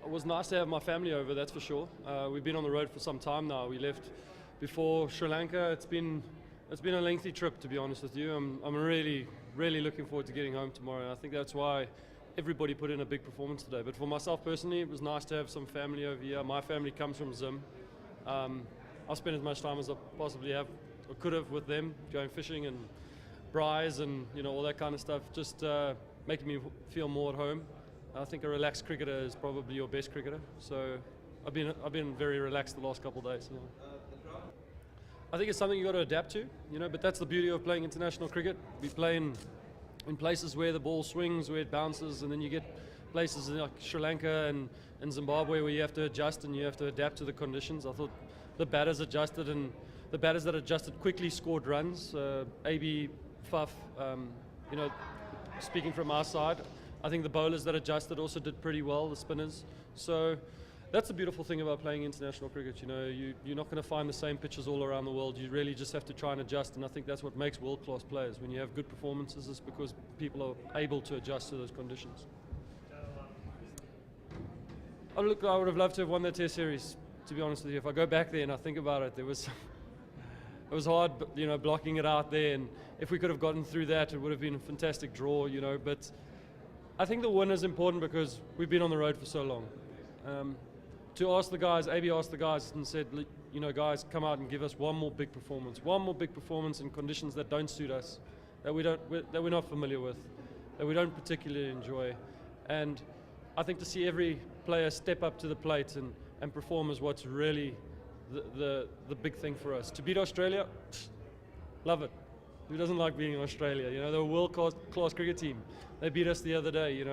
it was nice to have my family over, that's for sure. We've been on the road for some time now. We left before Sri Lanka. It's been a lengthy trip, to be honest with you. I'm really looking forward to getting home tomorrow. I think that's why everybody put in a big performance today. But for myself personally, it was nice to have some family over here. My family comes from Zim. I'll spend as much time as I possibly have or could have with them, going fishing and braais and all that kind of stuff, just making me feel more at home. I think a relaxed cricketer is probably your best cricketer. So I've been very relaxed the last couple of days. I think it's something you got to adapt to, but that's the beauty of playing international cricket. We play in places where the ball swings, where it bounces, and then you get places like Sri Lanka and Zimbabwe where you have to adjust and you have to adapt to the conditions. I thought the batters adjusted, and the batters that adjusted quickly scored runs. AB, Faf, speaking from our side, I think the bowlers that adjusted also did pretty well, the spinners. So that's the beautiful thing about playing international cricket. You're not going to find the same pitches all around the world. You really just have to try and adjust, and I think that's what makes world-class players. When you have good performances, it's because people are able to adjust to those conditions. Oh, look, I would have loved to have won that Test series, to be honest with you. If I go back there and I think about it, it was hard, blocking it out there, and if we could have gotten through that, it would have been a fantastic draw, but I think the win is important because we've been on the road for so long. To ask the guys, AB asked the guys and said, guys, come out and give us one more big performance in conditions that don't suit us, that we're not familiar with, that we don't particularly enjoy. And I think to see every player step up to the plate and perform is what's really the big thing for us. To beat Australia, love it. Who doesn't like being in Australia? They're a world-class cricket team. They beat us the other day,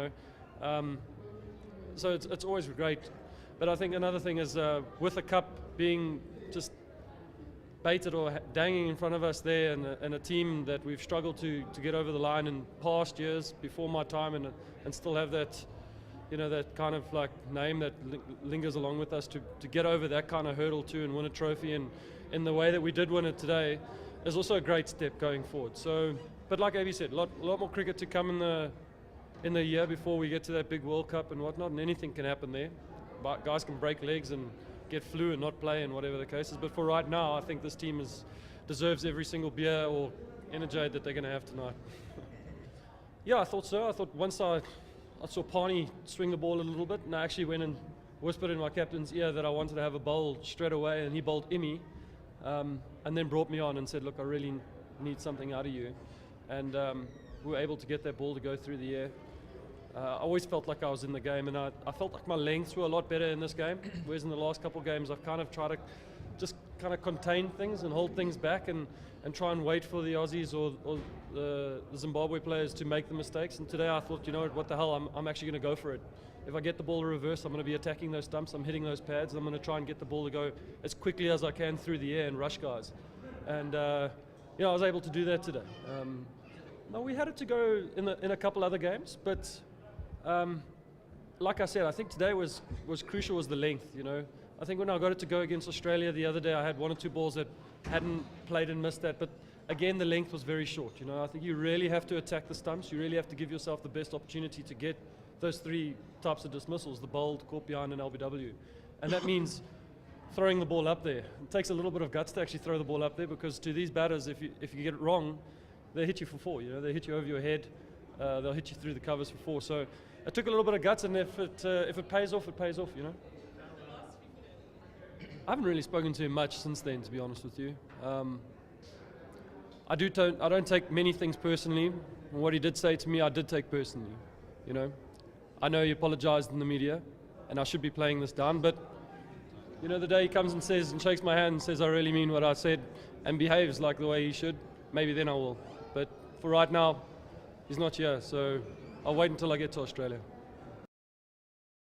So it's always great. But I think another thing is with the cup being just baited or dangling in front of us there, and a team that we've struggled to get over the line in past years before my time, and still have that, that kind of like name that lingers along with us to get over that kind of hurdle too and win a trophy in the way that we did win it today is also a great step going forward. So, but like AB said, a lot more cricket to come in the year before we get to that big World Cup and whatnot, and anything can happen there. But guys can break legs and get flu and not play and whatever the case is. But for right now, I think this team deserves every single beer or energy that they're going to have tonight. Yeah, I thought so. I thought once I saw Pani swing the ball a little bit, and I actually went and whispered in my captain's ear that I wanted to have a bowl straight away, and he bowled Imi, and then brought me on and said, look, I really need something out of you. And we were able to get that ball to go through the air. I always felt like I was in the game, and I felt like my lengths were a lot better in this game, whereas in the last couple of games I've kind of tried to just kind of contain things and hold things back and try and wait for the Aussies or the Zimbabwe players to make the mistakes. And today I thought, what the hell, I'm actually going to go for it. If I get the ball to reverse, I'm going to be attacking those stumps, I'm hitting those pads, and I'm going to try and get the ball to go as quickly as I can through the air and rush guys. And I was able to do that today. No, we had it to go in a couple other games, but like I said, I think today was crucial, was the length. I think when I got it to go against Australia the other day, I had one or two balls that hadn't played and missed that, but again the length was very short. I think you really have to attack the stumps. You really have to give yourself the best opportunity to get those three types of dismissals: the bowled, caught behind, and LBW. And that means throwing the ball up there. It takes a little bit of guts to actually throw the ball up there, because to these batters, if you get it wrong, they hit you for four. They hit you over your head. They'll hit you through the covers for four. So it took a little bit of guts, and if it pays off, it pays off. I haven't really spoken to him much since then, to be honest with you. I don't take many things personally. And what he did say to me, I did take personally. I know he apologized in the media, and I should be playing this down, but the day he comes and says and shakes my hand and says I really mean what I said and behaves like the way he should, maybe then I will. But for right now, he's not here, so I'll wait until I get to Australia.